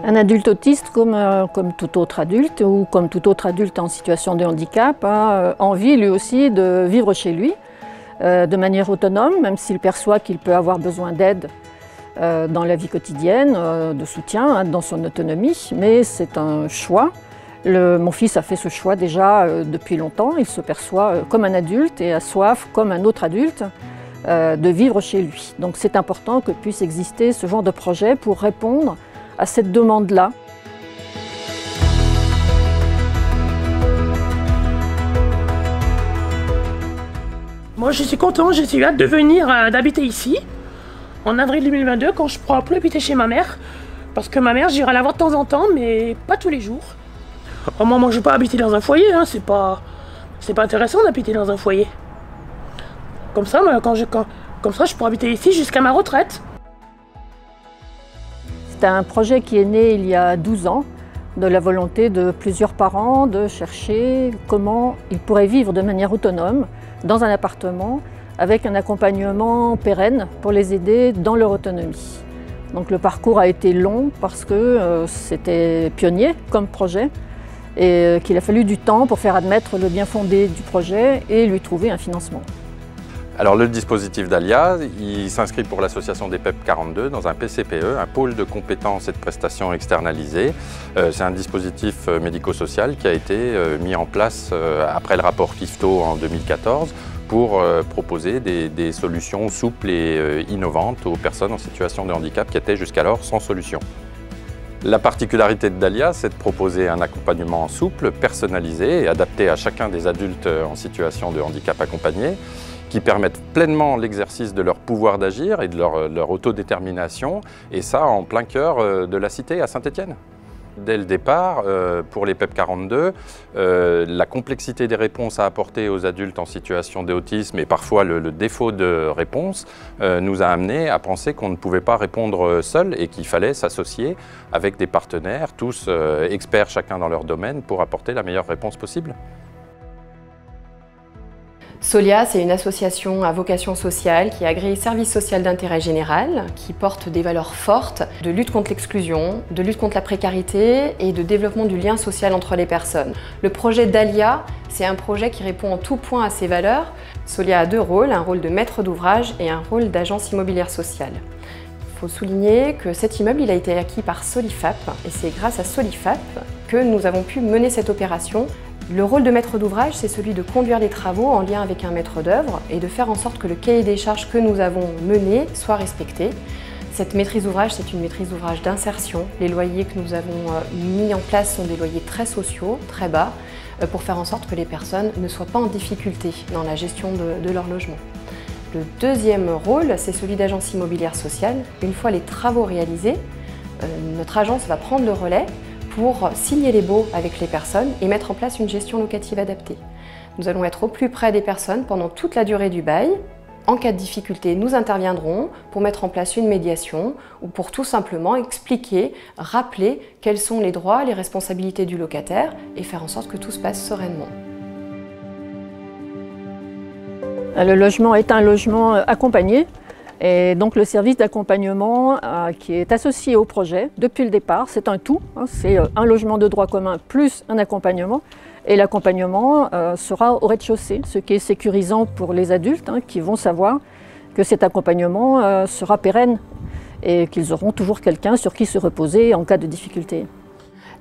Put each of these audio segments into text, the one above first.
Un adulte autiste, comme tout autre adulte ou comme tout autre adulte en situation de handicap, a envie lui aussi de vivre chez lui de manière autonome, même s'il perçoit qu'il peut avoir besoin d'aide dans la vie quotidienne, de soutien dans son autonomie, mais c'est un choix. Mon fils a fait ce choix déjà depuis longtemps. Il se perçoit comme un adulte et a soif, comme un autre adulte, de vivre chez lui. Donc c'est important que puisse exister ce genre de projet pour répondre à cette demande-là. Moi je suis content, j'ai eu hâte de venir, d'habiter ici, en avril 2022, quand je ne pourrai plus habiter chez ma mère. Parce que ma mère, j'irai la voir de temps en temps, mais pas tous les jours. Moi je ne veux pas habiter dans un foyer, hein, c'est pas intéressant d'habiter dans un foyer. Comme ça, je pourrais habiter ici jusqu'à ma retraite. C'est un projet qui est né il y a 12 ans, de la volonté de plusieurs parents de chercher comment ils pourraient vivre de manière autonome dans un appartement avec un accompagnement pérenne pour les aider dans leur autonomie. Donc le parcours a été long parce que c'était pionnier comme projet et qu'il a fallu du temps pour faire admettre le bien fondé du projet et lui trouver un financement. Alors le dispositif d'Alia, il s'inscrit pour l'association des PEP 42 dans un PCPE, un pôle de compétences et de prestations externalisées. C'est un dispositif médico-social qui a été mis en place après le rapport Kifto en 2014 pour proposer des solutions souples et innovantes aux personnes en situation de handicap qui étaient jusqu'alors sans solution. La particularité de Dalia, c'est de proposer un accompagnement souple, personnalisé et adapté à chacun des adultes en situation de handicap accompagné, qui permettent pleinement l'exercice de leur pouvoir d'agir et de leur autodétermination, et ça en plein cœur de la cité à Saint-Étienne. Dès le départ, pour les PEP 42, la complexité des réponses à apporter aux adultes en situation d'autisme et parfois le défaut de réponse nous a amené à penser qu'on ne pouvait pas répondre seul et qu'il fallait s'associer avec des partenaires, tous experts chacun dans leur domaine, pour apporter la meilleure réponse possible. Solia, c'est une association à vocation sociale qui a agréé service social d'intérêt général, qui porte des valeurs fortes de lutte contre l'exclusion, de lutte contre la précarité et de développement du lien social entre les personnes. Le projet Dalia, c'est un projet qui répond en tout point à ces valeurs. Solia a deux rôles, un rôle de maître d'ouvrage et un rôle d'agence immobilière sociale. Il faut souligner que cet immeuble il a été acquis par Solifap et c'est grâce à Solifap que nous avons pu mener cette opération. Le rôle de maître d'ouvrage, c'est celui de conduire les travaux en lien avec un maître d'œuvre et de faire en sorte que le cahier des charges que nous avons mené soit respecté. Cette maîtrise d'ouvrage, c'est une maîtrise d'ouvrage d'insertion. Les loyers que nous avons mis en place sont des loyers très sociaux, très bas, pour faire en sorte que les personnes ne soient pas en difficulté dans la gestion de leur logement. Le deuxième rôle, c'est celui d'agence immobilière sociale. Une fois les travaux réalisés, notre agence va prendre le relais pour signer les baux avec les personnes et mettre en place une gestion locative adaptée. Nous allons être au plus près des personnes pendant toute la durée du bail. En cas de difficulté, nous interviendrons pour mettre en place une médiation ou pour tout simplement expliquer, rappeler quels sont les droits, les responsabilités du locataire et faire en sorte que tout se passe sereinement. Le logement est un logement accompagné. Et donc le service d'accompagnement qui est associé au projet depuis le départ, c'est un tout, hein, c'est un logement de droit commun plus un accompagnement. Et l'accompagnement sera au rez-de-chaussée, ce qui est sécurisant pour les adultes hein, qui vont savoir que cet accompagnement sera pérenne et qu'ils auront toujours quelqu'un sur qui se reposer en cas de difficulté.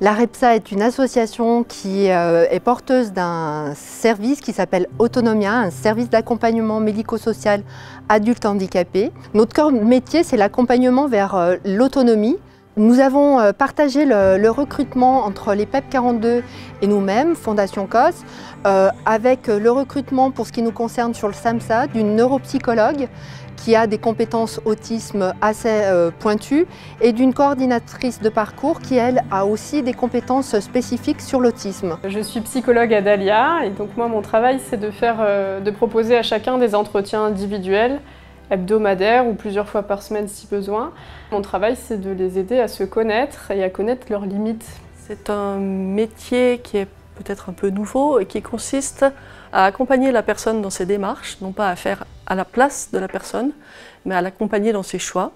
L'AREPSA est une association qui est porteuse d'un service qui s'appelle Autonomia, un service d'accompagnement médico-social adultes handicapés. Notre cœur de métier, c'est l'accompagnement vers l'autonomie. Nous avons partagé le recrutement entre les PEP 42 et nous-mêmes, Fondation COS, avec le recrutement pour ce qui nous concerne sur le SAMSA d'une neuropsychologue qui a des compétences autisme assez pointues et d'une coordinatrice de parcours qui, elle, a aussi des compétences spécifiques sur l'autisme. Je suis psychologue à Dalia et donc moi mon travail c'est de proposer à chacun des entretiens individuels, hebdomadaires ou plusieurs fois par semaine si besoin. Mon travail c'est de les aider à se connaître et à connaître leurs limites. C'est un métier qui est peut-être un peu nouveau et qui consiste à accompagner la personne dans ses démarches, non pas à faire à la place de la personne, mais à l'accompagner dans ses choix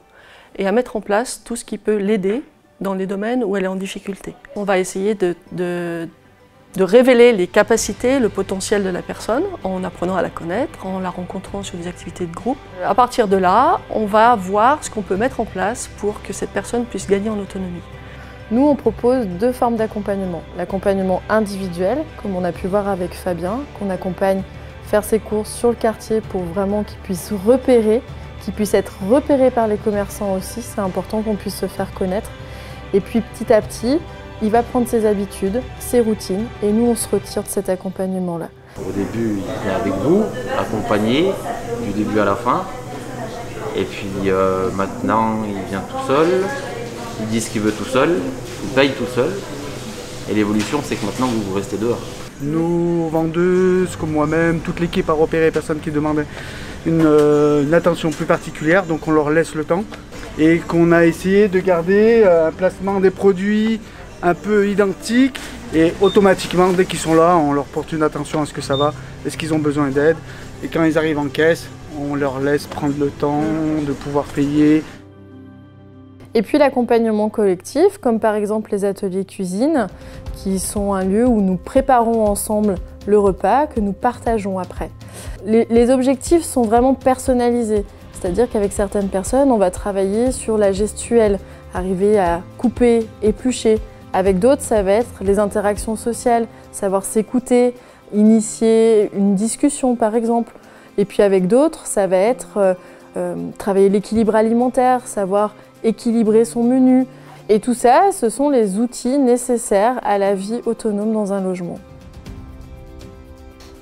et à mettre en place tout ce qui peut l'aider dans les domaines où elle est en difficulté. On va essayer de révéler les capacités, le potentiel de la personne en apprenant à la connaître, en la rencontrant sur des activités de groupe. À partir de là, on va voir ce qu'on peut mettre en place pour que cette personne puisse gagner en autonomie. Nous, on propose 2 formes d'accompagnement. L'accompagnement individuel, comme on a pu voir avec Fabien, qu'on accompagne faire ses courses sur le quartier pour vraiment qu'il puisse repérer, qu'il puisse être repéré par les commerçants aussi. C'est important qu'on puisse se faire connaître. Et puis petit à petit, il va prendre ses habitudes, ses routines, et nous, on se retire de cet accompagnement-là. Au début, il vient avec vous, accompagné, du début à la fin. Et puis maintenant, il vient tout seul, il dit ce qu'il veut tout seul, il paye tout seul. Et l'évolution, c'est que maintenant, vous restez dehors. Nous, vendeuses, comme moi-même, toute l'équipe a repéré les personnes qui demandaient une attention plus particulière, donc on leur laisse le temps. Et qu'on a essayé de garder un placement des produits un peu identiques, et automatiquement, dès qu'ils sont là, on leur porte une attention à ce que ça va, est-ce qu'ils ont besoin d'aide. Et quand ils arrivent en caisse, on leur laisse prendre le temps de pouvoir payer. Et puis l'accompagnement collectif, comme par exemple les ateliers cuisine, qui sont un lieu où nous préparons ensemble le repas que nous partageons après. Les objectifs sont vraiment personnalisés, c'est-à-dire qu'avec certaines personnes, on va travailler sur la gestuelle, arriver à couper, éplucher. Avec d'autres, ça va être les interactions sociales, savoir s'écouter, initier une discussion par exemple. Et puis avec d'autres, ça va être travailler l'équilibre alimentaire, savoir équilibrer son menu. Et tout ça, ce sont les outils nécessaires à la vie autonome dans un logement.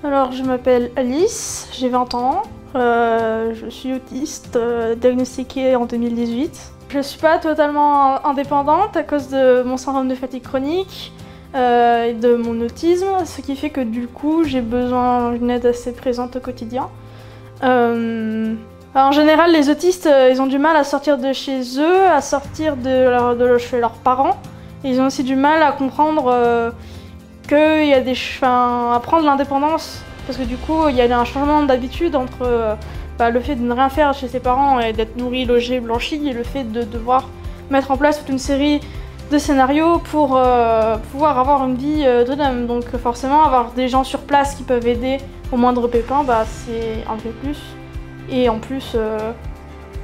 Alors, je m'appelle Alice, j'ai 20 ans, je suis autiste, diagnostiquée en 2018. Je ne suis pas totalement indépendante à cause de mon syndrome de fatigue chronique et de mon autisme, ce qui fait que du coup, j'ai besoin d'une aide assez présente au quotidien. En général, les autistes, ils ont du mal à sortir de chez eux, à sortir de chez leurs parents. Et ils ont aussi du mal à comprendre qu'il y a à prendre l'indépendance. Parce que du coup, il y a un changement d'habitude entre le fait de ne rien faire chez ses parents et d'être nourri, logé, blanchi, et le fait de devoir mettre en place toute une série de scénarios pour pouvoir avoir une vie autonome. Donc forcément, avoir des gens sur place qui peuvent aider au moindre pépin, c'est un vrai plus. Et en plus,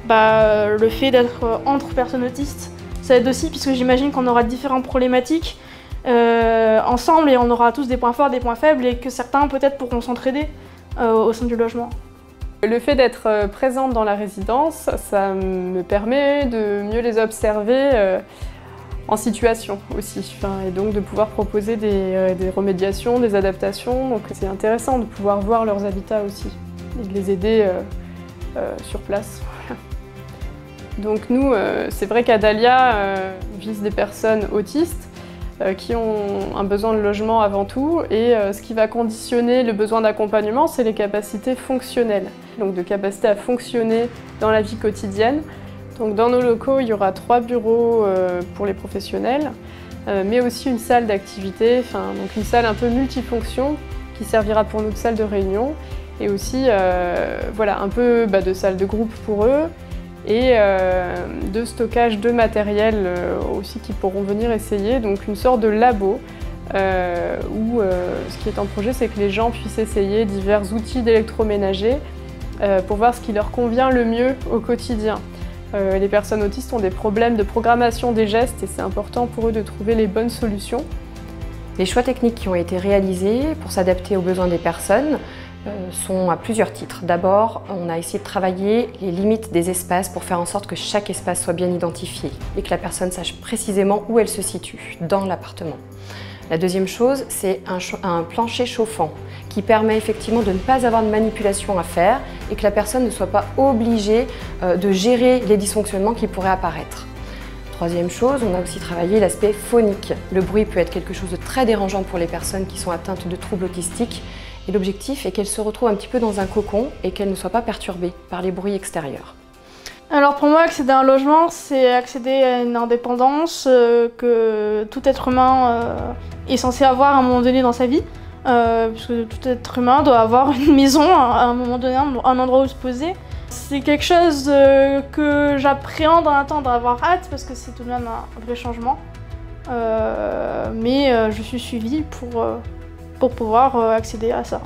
le fait d'être entre personnes autistes, ça aide aussi, puisque j'imagine qu'on aura différentes problématiques ensemble et on aura tous des points forts, des points faibles, et que certains peut-être pourront s'entraider au sein du logement. Le fait d'être présente dans la résidence, ça me permet de mieux les observer en situation aussi, et donc de pouvoir proposer des remédiations, des adaptations. Donc c'est intéressant de pouvoir voir leurs habitats aussi et de les aider sur place. Donc nous, c'est vrai qu'Adalia vise des personnes autistes qui ont un besoin de logement avant tout, et ce qui va conditionner le besoin d'accompagnement, c'est les capacités fonctionnelles, donc de capacité à fonctionner dans la vie quotidienne. Donc dans nos locaux, il y aura 3 bureaux pour les professionnels, mais aussi une salle d'activité, donc une salle un peu multifonction qui servira pour notre salle de réunion, et aussi un peu de salle de groupe pour eux, et de stockage de matériel aussi qui pourront venir essayer, donc une sorte de labo où ce qui est en projet, c'est que les gens puissent essayer divers outils d'électroménager pour voir ce qui leur convient le mieux au quotidien. Les personnes autistes ont des problèmes de programmation des gestes et c'est important pour eux de trouver les bonnes solutions. Les choix techniques qui ont été réalisés pour s'adapter aux besoins des personnes sont à plusieurs titres. D'abord, on a essayé de travailler les limites des espaces pour faire en sorte que chaque espace soit bien identifié et que la personne sache précisément où elle se situe dans l'appartement. La deuxième chose, c'est un plancher chauffant qui permet effectivement de ne pas avoir de manipulation à faire et que la personne ne soit pas obligée de gérer les dysfonctionnements qui pourraient apparaître. Troisième chose, on a aussi travaillé l'aspect phonique. Le bruit peut être quelque chose de très dérangeant pour les personnes qui sont atteintes de troubles autistiques. Et l'objectif est qu'elles se retrouvent un petit peu dans un cocon et qu'elles ne soient pas perturbées par les bruits extérieurs. Alors pour moi, accéder à un logement, c'est accéder à une indépendance que tout être humain est censé avoir à un moment donné dans sa vie. Puisque tout être humain doit avoir une maison, à un moment donné, un endroit où se poser. C'est quelque chose que j'appréhende en attendant d'avoir hâte parce que c'est tout de même un vrai changement. Mais je suis suivie pour pouvoir accéder à ça.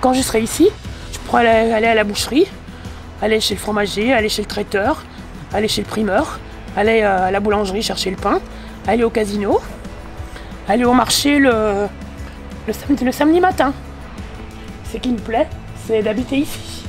Quand je serai ici, je pourrai aller à la boucherie, aller chez le fromager, aller chez le traiteur, aller chez le primeur, aller à la boulangerie chercher le pain, aller au casino, aller au marché le samedi matin. Ce qui me plaît, c'est d'habiter ici.